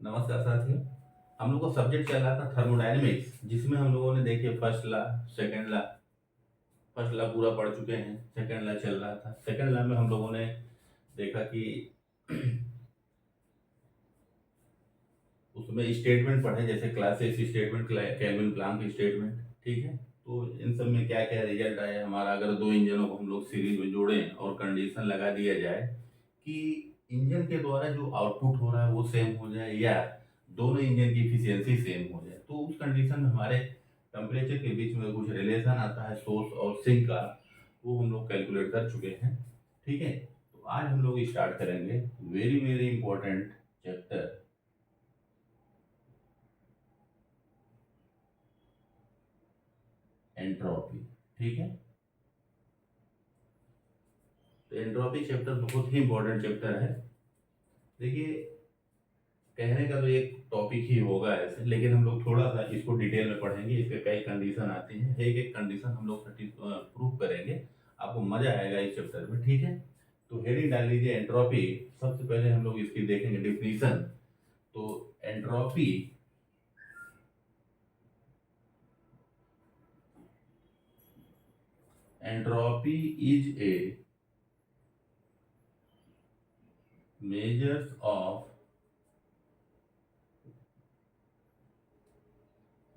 नमस्कार साथियों। हम लोग का सब्जेक्ट चल रहा था थर्मोडायनेमिक्स, जिसमें हम लोगों ने देखिए first law, second law, first law पूरा पढ़ चुके हैं। सेकंड लॉ चल रहा था। सेकंड लॉ में हम लोगों ने देखा कि उसमें स्टेटमेंट पढ़े, जैसे classes statement, kelvin Planck statement. ठीक है, तो इन सब में क्या क्या रिजल्ट आया हमारा, अगर दो इंजनों को हम लोग सीरीज में जोड़ें और कंडीशन लगा दिया जाए कि इंजन के द्वारा जो आउटपुट हो रहा है वो सेम हो जाए या दोनों इंजन की इफिशियंसी सेम हो जाए, तो उस कंडीशन में हमारे टेम्परेचर के बीच में कुछ रिलेशन आता है सोर्स और सिंक का, वो हम लोग कैलकुलेट कर चुके हैं। ठीक है, तो आज हम लोग स्टार्ट करेंगे very very important chapter, entropy. ठीक है, तो एंट्रोपी चैप्टर बहुत ही इंपॉर्टेंट चैप्टर है। देखिए, कहने का तो एक टॉपिक ही होगा ऐसे, लेकिन हम लोग थोड़ा सा इसको डिटेल में पढ़ेंगे। इसके कई कंडीशन आती हैं, एक एक कंडीशन हम लोग प्रूव करेंगे। आपको मजा आएगा इस चैप्टर में। ठीक है, तो हेडिंग डाल लीजिए एंट्रोपी। सबसे पहले हम लोग इसकी देखेंगे डिफिनीशन। तो entropy entropy is a measures of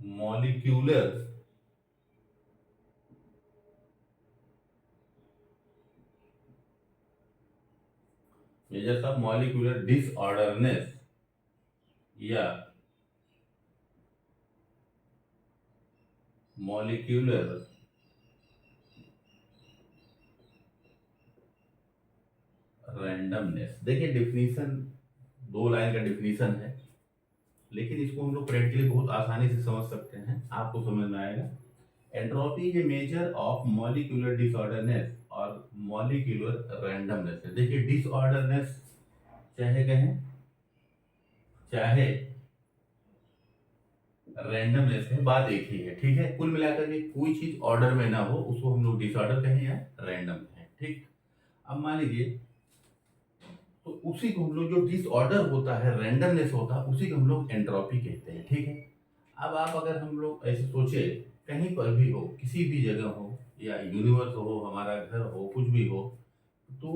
molecular disorderness या molecular randomness। देखिए डिफिनीशन, दो लाइन का डिफिनीशन है, लेकिन इसको हम लोग प्रैक्टिकली बहुत आसानी से समझ सकते हैं, आपको समझ में आएगा। Entropy is a measure of molecular disorderness और मॉलिक्यूलर रैंडमनेस है। देखिए डिसऑर्डरनेस चाहे कहें चाहे रैंडमनेस है, बात एक ही है। ठीक है, कुल मिलाकर के कोई चीज ऑर्डर में ना हो उसको हम लोग डिसऑर्डर कहें या रैंडम कहें। ठीक, अब मान लीजिए, तो उसी को हम लोग जो डिसऑर्डर होता है, रैंडमनेस होता है, उसी को हम लोग एंट्रोपी कहते हैं। ठीक है, अब आप अगर हम लोग ऐसे सोचे, कहीं पर भी हो, किसी भी जगह हो, या यूनिवर्स हो, हमारा घर हो, कुछ भी हो, तो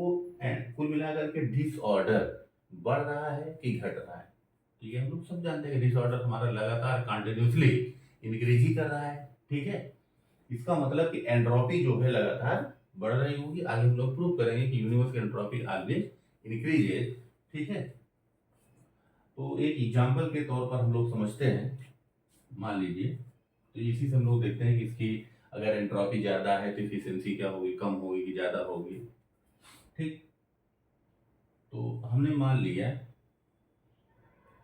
कुल मिलाकर के डिसऑर्डर बढ़ रहा है कि घट रहा है। ठीक है, हम लोग सब जानते हैं कि डिसऑर्डर हमारा लगातार कंटिन्यूसली इंक्रीज ही कर रहा है। ठीक है, इसका मतलब कि एंट्रोपी जो है लगातार बढ़ रही होगी। आगे हम लोग प्रूव करेंगे कि यूनिवर्स की एंट्रोपी ऑलवेज इंक्रीजेज। ठीक है, तो एक एग्जांपल के तौर पर हम लोग समझते हैं। मान लीजिए, तो इसी से हम लोग देखते हैं कि इसकी अगर एंट्रोपी ज़्यादा है तो इफिशियंसी क्या होगी, कम होगी कि ज़्यादा होगी। ठीक, तो हमने मान लिया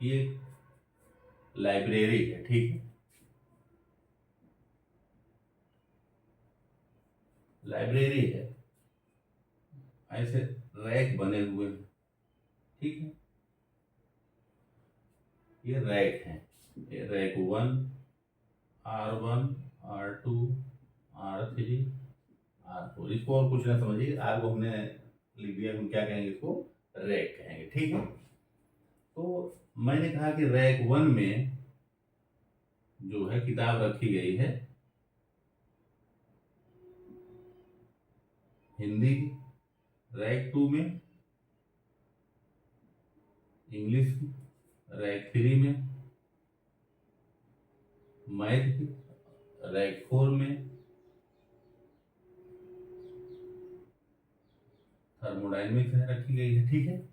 कि एक लाइब्रेरी है। ठीक है, लाइब्रेरी है, ऐसे रैक बने हुए हैं। ठीक है, ये रैक है, ये rack 1, R1, R2, R3, R4। इसको और कुछ ना समझिए, R को हमने लिख दिया, हम क्या कहेंगे, इसको रैक कहेंगे। ठीक है, तो मैंने कहा कि रैक 1 में जो है किताब रखी गई है हिंदी की, रैक 2 में इंग्लिश की, रैक 3 में मैथ की, रैक 4 में थर्मोडायनेमिक्स है रखी गई है। ठीक है,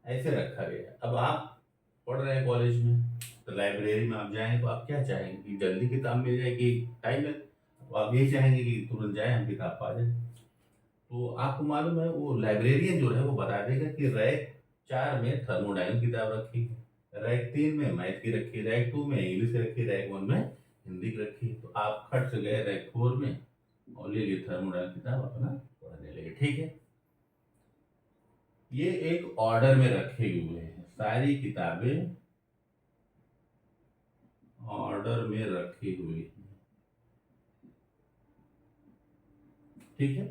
ऐसे रखा गया है। अब आप पढ़ रहे हैं कॉलेज में, तो लाइब्रेरी में आप जाएं तो आप क्या चाहेंगे कि जल्दी किताब मिल जाए कि टाइम लगे, तो आप यही चाहेंगे कि तुरंत जाए, हम किताब पा जाए। तो आपको मालूम है वो लाइब्रेरियन जो है वो बता देगा कि रैक 4 में थर्मोडायनेमिक्स किताब रखी है, रैक 3 में मैथ की रखी है, रैक 2 में इंग्लिश की रखी है, रैक 1 में हिंदी की रखी है। तो आप खट से गए रैक 4 में और ले लिए थर्मोडायनेमिक्स किताब, अपना पढ़ने लगे। ठीक है, ये एक ऑर्डर में रखे हुए हैं, सारी किताबें ऑर्डर में रखी हुई है। ठीक है,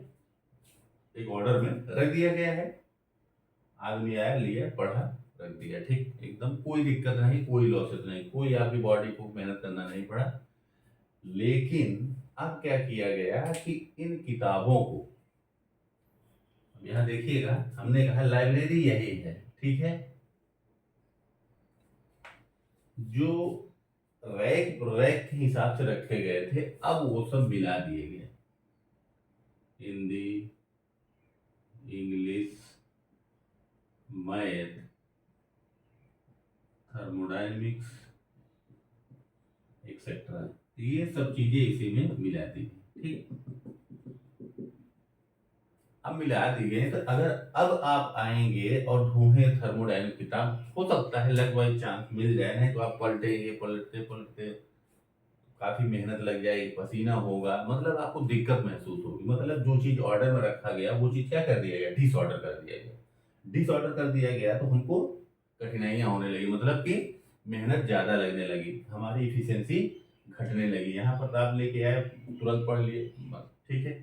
एक ऑर्डर में रख दिया गया है, आदमी आया, लिया, पढ़ा, रख दिया, ठीक, एकदम कोई दिक्कत नहीं, कोई लॉसेस नहीं, कोई आपकी बॉडी को मेहनत करना नहीं पड़ा। लेकिन अब क्या किया गया कि इन किताबों को, यहाँ देखिएगा, हमने कहा लाइब्रेरी यही है, ठीक है, जो रैक रैक के हिसाब से रखे गए थे अब वो सब मिला दिए गए, Hindi, English, math, thermodynamics etcetera, ये सब चीजें इसी में मिला दी, ठीक। अब मिला दी गई, तो अगर अब आप आएंगे और ढूंढे थर्मोडायनेमिक्स किताब, हो सकता है लक बाई चांस मिल जाए, नहीं तो आप पलटेंगे, पलटते पलटते काफी मेहनत लग जाएगी, पसीना होगा, मतलब आपको दिक्कत महसूस होगी, मतलब जो चीज ऑर्डर में रखा गया वो चीज क्या कर दिया गया, डिसऑर्डर कर दिया गया। डिसऑर्डर कर दिया गया तो हमको कठिनाइयां होने लगी, मतलब कि मेहनत ज्यादा लगने लगी, हमारी इफिशियंसी घटने लगी। यहाँ पर आप लेके आए, तुरंत पढ़ लिए, बस, ठीक है।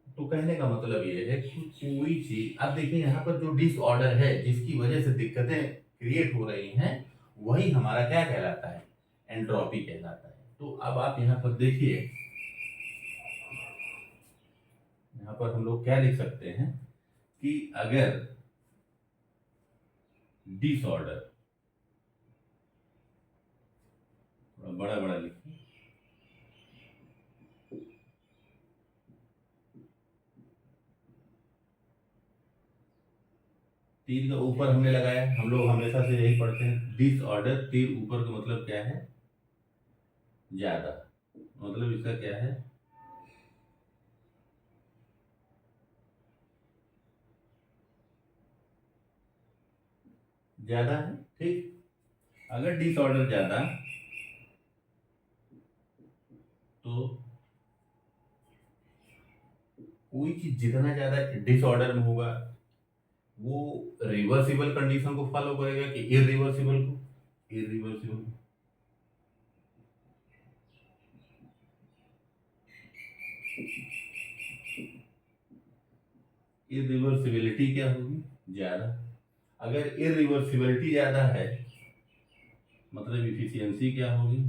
तो कहने का मतलब ये है कि कोई चीज, अब देखिए यहाँ पर जो डिसऑर्डर है जिसकी वजह से दिक्कतें क्रिएट हो रही हैं, वही हमारा क्या कहलाता है, एंट्रोपी कहलाता है। तो अब आप यहाँ पर देखिए, यहाँ पर हम लोग क्या लिख सकते हैं कि अगर डिसऑर्डर, बड़ा बड़ा लिखिए, तीर का ऊपर हमने लगाया, हम लोग हमेशा से यही पढ़ते हैं, डिसऑर्डर, तीर ऊपर का मतलब क्या है, ज्यादा, मतलब इसका क्या है, ज्यादा है, ठीक। अगर डिसऑर्डर ज्यादा तो कोई चीज जितना ज्यादा डिसऑर्डर में होगा वो रिवर्सिबल कंडीशन को फॉलो करेगा कि इरिवर्सिबल को, इरिवर्सिबल। इरिवर्सिबिलिटी क्या होगी, ज्यादा। अगर इरिवर्सिबिलिटी ज्यादा है मतलब इफिशियंसी क्या होगी,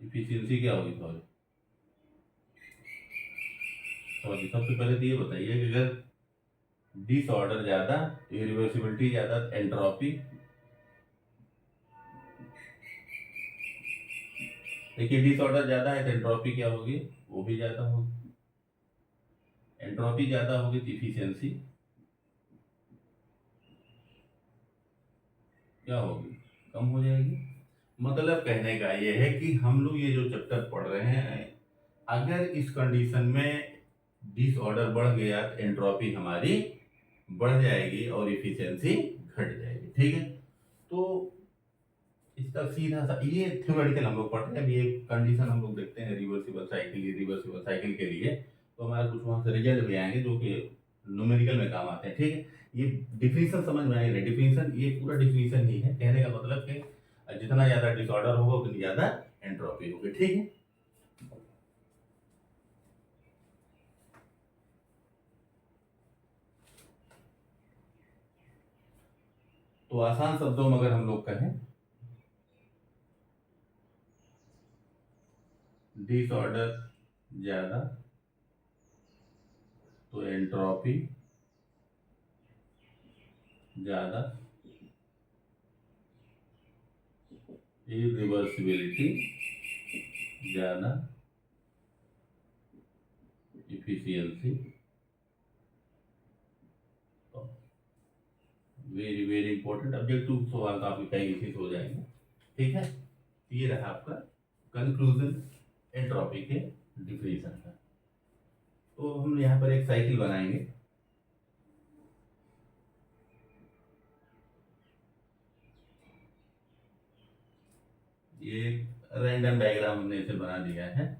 इफिशियंसी क्या होगी, सॉरी सबसे पहले तो ये बताइए कि अगर डिसऑर्डर ज्यादा, इरिवर्सिबिलिटी ज्यादा, एंट्रोपी, देखिए डिसऑर्डर ज्यादा है तो एंट्रोपी क्या होगी, वो भी ज्यादा होगी। एंट्रोपी ज्यादा होगी तो इफिशियंसी क्या होगी, कम हो जाएगी। मतलब कहने का ये है कि हम लोग ये जो चैप्टर पढ़ रहे हैं, अगर इस कंडीशन में डिसऑर्डर बढ़ गया तो एंट्रोपी हमारी बढ़ जाएगी और इफिशियंसी घट जाएगी, ठीक है। तो इसका सीधा सा ये थ्योरेटिकल हम लोग पढ़ते हैं, अब ये कंडीशन हम लोग देखते हैं रिवर्सिबल साइकिल, रिवर्सिबल साइकिल के लिए, तो हमारा कुछ वहां से रिजल्ट भी आएंगे जो कि न्यूमेरिकल में काम आते हैं, ठीक है। ये डिफिनीशन समझ में आएगी, डिफिनीशन ये पूरा डिफिनीशन ही है, कहने का मतलब कि जितना ज्यादा डिसऑर्डर होगा उतनी ज्यादा एंट्रोपी होगी, ठीक है। तो आसान शब्दों में अगर हम लोग कहें, डिसऑर्डर ज्यादा तो एंट्रोपी ज्यादा, इरिवर्सिबिलिटी ज्यादा, efficiency very very important objective सवाल का आपके कई इश्यूज हो जाएंगे, ठीक है। ये रहा आपका कंक्लूजन एंट्रोपी के डिफिनीशन का। तो हम यहाँ पर एक साइकिल बनाएंगे, ये रैंडम डायग्राम हमने इसे बना दिया है,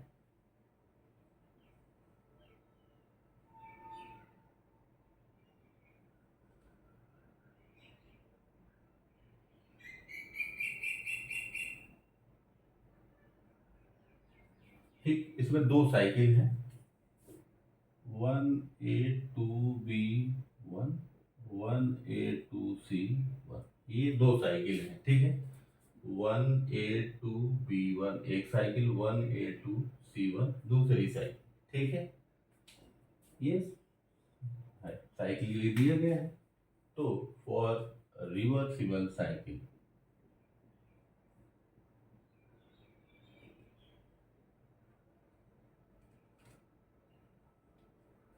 ठीक। इसमें दो साइकिल है, 1A2B1 1A2C1, ये दो साइकिल है, ठीक है। 1A2B1 एक साइकिल, 1A2C1 दूसरी साइकिल, ठीक है। ये साइकिल के लिए दिया गया है। तो फॉर रिवर्सिबल साइकिल,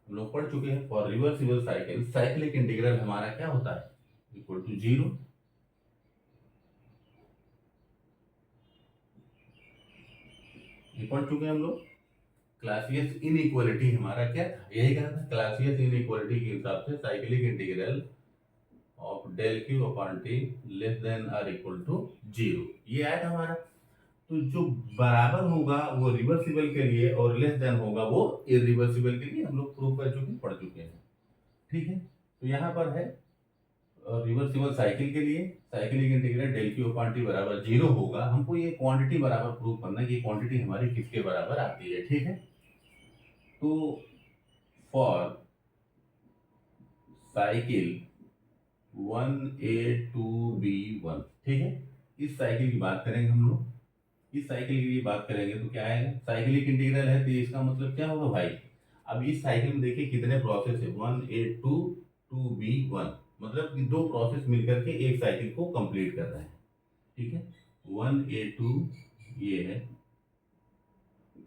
हम लोग पढ़ चुके हैं। For reversible cycle, cyclic integral हमारा क्या होता है, इक्वल टू 0। ये पढ़ चुके हैं हम लोग। क्लासियस इनइक्वालिटी हमारा क्या था, यही कहा था। क्लासियस इनइक्वालिटी के हिसाब से cyclic integral of del Q upon T less than or equal to 0, ये आया था हमारा। तो जो बराबर होगा वो रिवर्सिबल के लिए और लेस देन होगा वो इरिवर्सिबल के लिए, हम लोग प्रूव कर चुके, पढ़ चुके हैं, ठीक है। तो यहाँ पर है रिवर्सिबल साइकिल के लिए cyclic integral del Q upon T बराबर 0 होगा। हमको ये क्वांटिटी बराबर प्रूव करना है कि क्वांटिटी हमारी किसके बराबर आती है, ठीक है। तो फॉर साइकिल 1A2B1, ठीक है, इस साइकिल की बात करेंगे हम लोग। इस साइकिल की बात करेंगे तो क्या आएगा, साइक्लिक इंटीग्रल है तो इसका मतलब क्या होगा भाई। अब इस साइकिल में देखिए कितने प्रोसेस है, 1A2 2B1, मतलब कि दो प्रोसेस मिलकर के एक साइकिल को कंप्लीट कर रहे हैं, ठीक है। 1A2 ये है,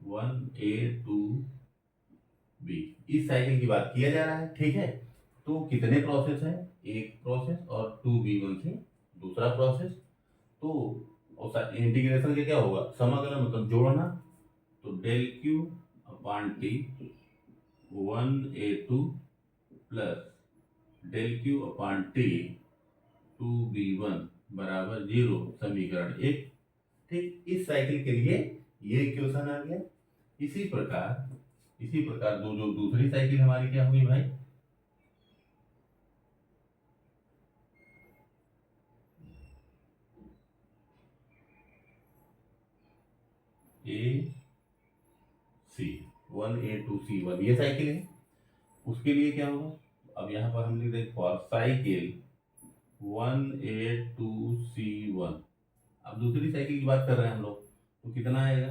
1A2B इस साइकिल की बात किया जा रहा है, ठीक है। तो कितने प्रोसेस है, एक प्रोसेस, और 2B1 से दूसरा प्रोसेस। तो और इंटीग्रेशन के क्या होगा, समाकलन मतलब जोड़ना। तो del Q upon T 1A2 plus del Q upon T 2B1 बराबर 0, समीकरण 1, ठीक। इस साइकिल के लिए ये इक्वेशन आ गया। इसी प्रकार जो दूसरी साइकिल हमारी क्या हुई भाई, AC 1A2C1 ये साइकिल है। उसके लिए क्या होगा, अब यहाँ पर हम लिख दें फॉर साइकिल 1A2C1। अब दूसरी साइकिल की बात कर रहे हैं हम लोग, तो कितना आएगा,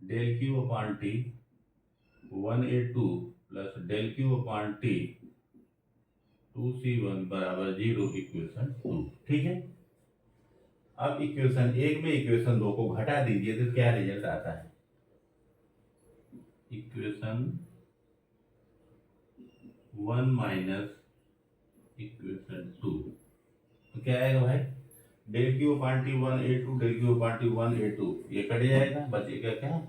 del Q upon T 1A2 plus del Q upon T 2C1 बराबर 0, इक्वेशन 2, ठीक है। अब इक्वेशन 1 में इक्वेशन 2 को घटा दीजिए तो क्या रिजल्ट आता है, इक्वेशन 1 माइनस इक्वेशन 2, तो क्या आएगा भाई, del Q upon T 1A2 del Q upon T 1A2 ये कट जाएगा, बचेगा क्या,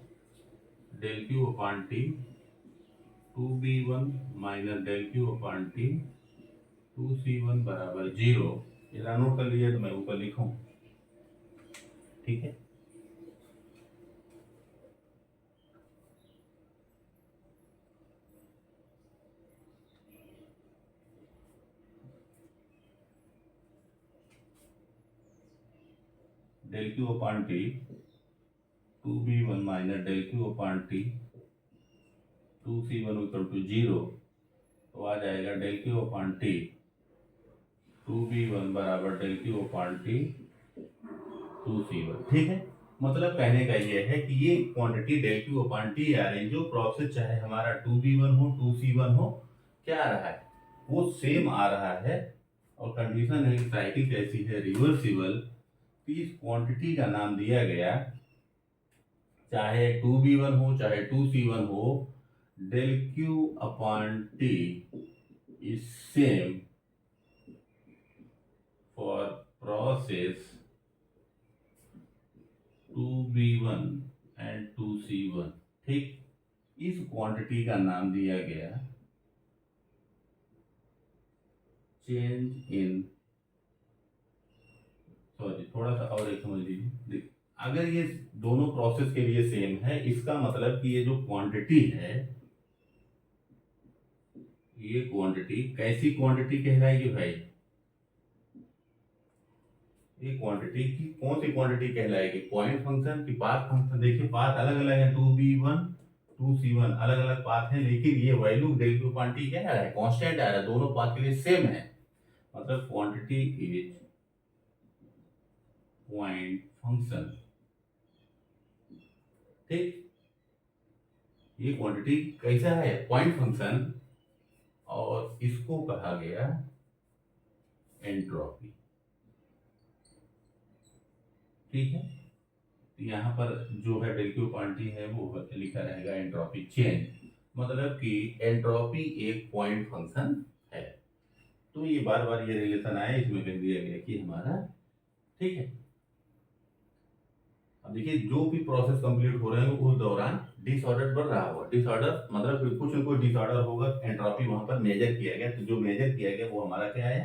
del Q upon T 2B1 minus del Q upon T 2C1 बराबर 0। ये नोट कर लीजिए तो मैं ऊपर लिखूं, ठीक है। Del Q upon T 2B1 minus del Q upon T 2C1 equal to 0, तो आ जाएगा del Q upon T 2B1 बराबर del Q upon T 2C1, ठीक है। मतलब कहने का ये है कि ये quantity del Q upon T आ रही है, जो प्रोसेस चाहे हमारा 2B1 हो 2C1 हो, क्या आ रहा है, वो सेम आ रहा है। और कंडीशन है कि साइकिल कैसी है, रिवर्सिबल। तो इस क्वांटिटी का नाम दिया गया, चाहे 2B1 हो चाहे 2C1 हो, del Q upon T is same for process 2B1 and 2C1, ठीक। इस क्वांटिटी का नाम दिया गया चेंज इन, सॉरी थोड़ा सा और एक समझ लीजिए, अगर ये दोनों प्रोसेस के लिए सेम है, इसका मतलब कि ये जो क्वांटिटी है, ये क्वांटिटी कैसी क्वांटिटी कहलाएगी भाई, ये क्वांटिटी की कौन सी क्वांटिटी कहलाएगी, पॉइंट फंक्शन की पाथ फंक्शन। देखिए पाथ अलग अलग है, 2B1 2C1 अलग अलग पाथ हैं, लेकिन ये value del Q upon T क्या आ रहा है, कांस्टेंट आ रहा है, दोनों पाथ के लिए सेम है, मतलब क्वांटिटी इज पॉइंट फंक्शन। ठीक, ये क्वांटिटी कैसा है, पॉइंट फंक्शन, और इसको कहा गया एंट्रोपी। ठीक है, तो यहाँ पर जो है डेल क्यू अपॉन टी है वो लिखा रहेगा एंट्रोपी चेंज, मतलब कि एंट्रोपी एक पॉइंट फंक्शन है। तो ये बार बार ये रिलेशन आया, इसमें कह दिया गया कि हमारा, ठीक है। अब देखिए जो भी प्रोसेस कंप्लीट हो रहे हैं उस दौरान डिसऑर्डर बढ़ रहा होगा, डिसऑर्डर मतलब कुछ न कुछ डिसऑर्डर होगा, एंट्रोपी वहां पर मेजर किया गया, तो जो मेजर किया गया वो हमारा क्या है,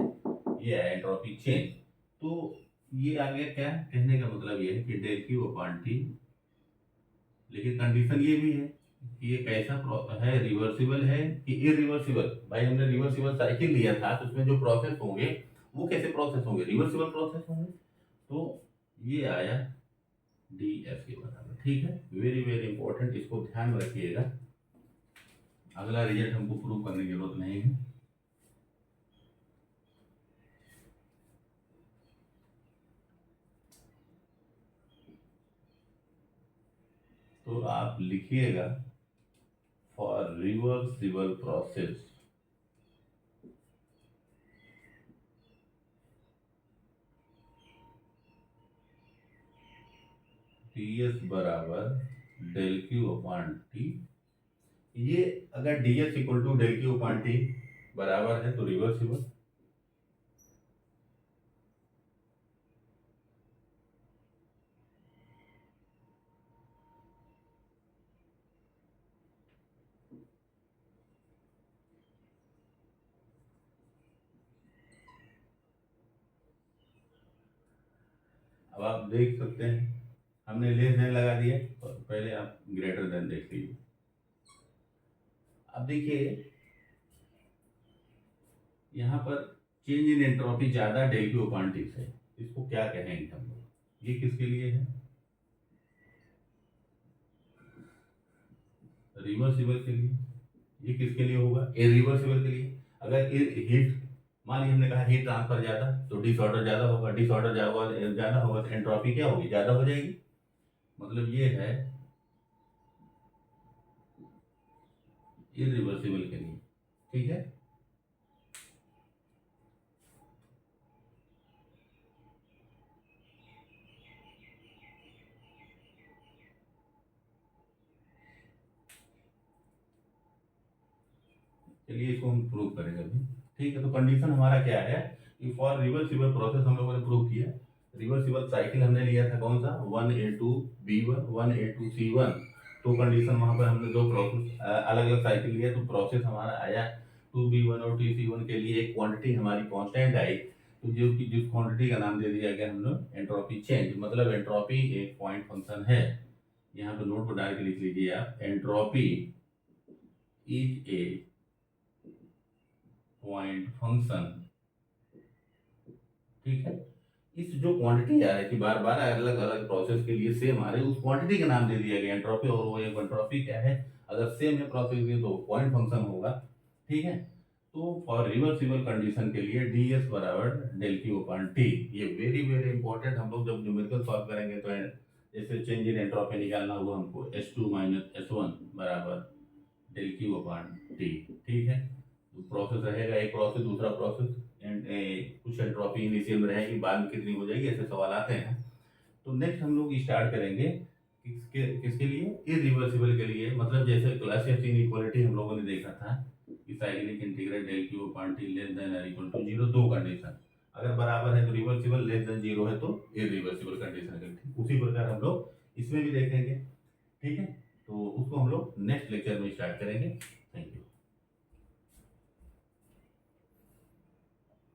ये है एंट्रोपी चेंज। तो ये आ गया क्या, कहने का मतलब ये है कि डेल क्यू अपॉन टी, लेकिन कंडीशन ये भी है कि ये कैसा है, रिवर्सिबल है कि इरिवर्सिबल। भाई हमने रिवर्सिबल साइकिल लिया था, तो उसमें जो प्रोसेस होंगे वो कैसे प्रोसेस होंगे, रिवर्सिबल प्रोसेस होंगे। तो ये आया डी एफ के बराबर। ठीक है, वेरी वेरी इंपॉर्टेंट, इसको ध्यान में रखिएगा। अगला रिजल्ट हमको प्रूव करने की जरूरत नहीं है। तो आप लिखिएगा for reversible process T S बराबर डेल क्यू अपॉन टी। ये अगर D S equal to del Q upon T बराबर है तो रिवर्सिबल, अब आप देख सकते हैं हमने लेस देन लगा दिया, तो पहले आप ग्रेटर देन देख लीजिए। अब देखिए यहाँ पर चेंज इन एंट्रोपी ज्यादा डेल क्यू अपॉन टी से, इसको क्या कहेंगे हम लोग, ये किसके लिए है, रिवर्सिबल के लिए। ये किसके लिए होगा, इरिवर्सिबल के लिए। अगर हीट, मान लीजिए हमने कहा हीट ट्रांसफर ज्यादा, तो डिसऑर्डर ज्यादा होगा, डिसऑर्डर ज्यादा होगा तो एंट्रोपी क्या होगी, ज्यादा हो जाएगी। मतलब ये है इरिवर्सिबल के लिए। ठीक है, चलिए इसको हम प्रूव करेंगे अभी। ठीक है, तो कंडीशन हमारा क्या है कि फॉर रिवर्सिबल प्रोसेस हम लोगों ने प्रूव किया। रिवर्सिबल साइकिल हमने लिया था कौन सा, 1A2B1 1A2C1। तो कंडीशन वहां पर हमने दो प्रोसेस अलग अलग साइकिल लिया, तो प्रोसेस हमारा आया 2B1 और 2C1 के लिए एक क्वांटिटी हमारी कांस्टेंट आई, तो जो कि जिस क्वांटिटी का नाम दे दिया गया हम लोग एंट्रोपी चेंज, मतलब एंट्रोपी एक पॉइंट फंक्शन है। यहाँ पे नोट पर डाल के लिख लीजिए आप, entropy is a point function. ठीक है, इस जो क्वांटिटी आ रही थी बार बार अलग अलग प्रोसेस के लिए सेम आ रही है, उस क्वांटिटी का नाम दे दिया गया एंट्रोपी, और वो एक एंट्रोपी क्या है, अगर सेम है प्रोसेस की तो पॉइंट फंक्शन होगा। ठीक है, तो फॉर रिवर्सिबल कंडीशन के लिए डी एस बराबर डेल क्यू अपॉन टी, ये वेरी वेरी इंपॉर्टेंट। हम लोग जब न्यूमेरिकल सॉल्व करेंगे तो जैसे चेंज इन एंट्रोपी निकालना होगा हमको, S2 - S1 बराबर डेल क्यू अपॉन टी। ठीक है, तो प्रोसेस रहेगा एक प्रोसेस, दूसरा प्रोसेस, कुछ एंट्रोपी इनिशियल में रहेगी, बाद में कितनी हो जाएगी, ऐसे सवाल आते हैं। तो नेक्स्ट हम लोग स्टार्ट करेंगे किसके लिए, इरिवर्सिबल के लिए। मतलब जैसे क्लासियस इनइक्वालिटी हम लोगों ने देखा था कि cyclic integral del Q upon T less than or equal to 0, दो कंडीशन, अगर बराबर है तो रिवर्सिबल, लेस देन 0 है तो इरिवर्सिबल कंडीशन। उसी प्रकार हम लोग इसमें भी देखेंगे। ठीक है, तो उसको हम लोग नेक्स्ट लेक्चर में स्टार्ट करेंगे। Thank you.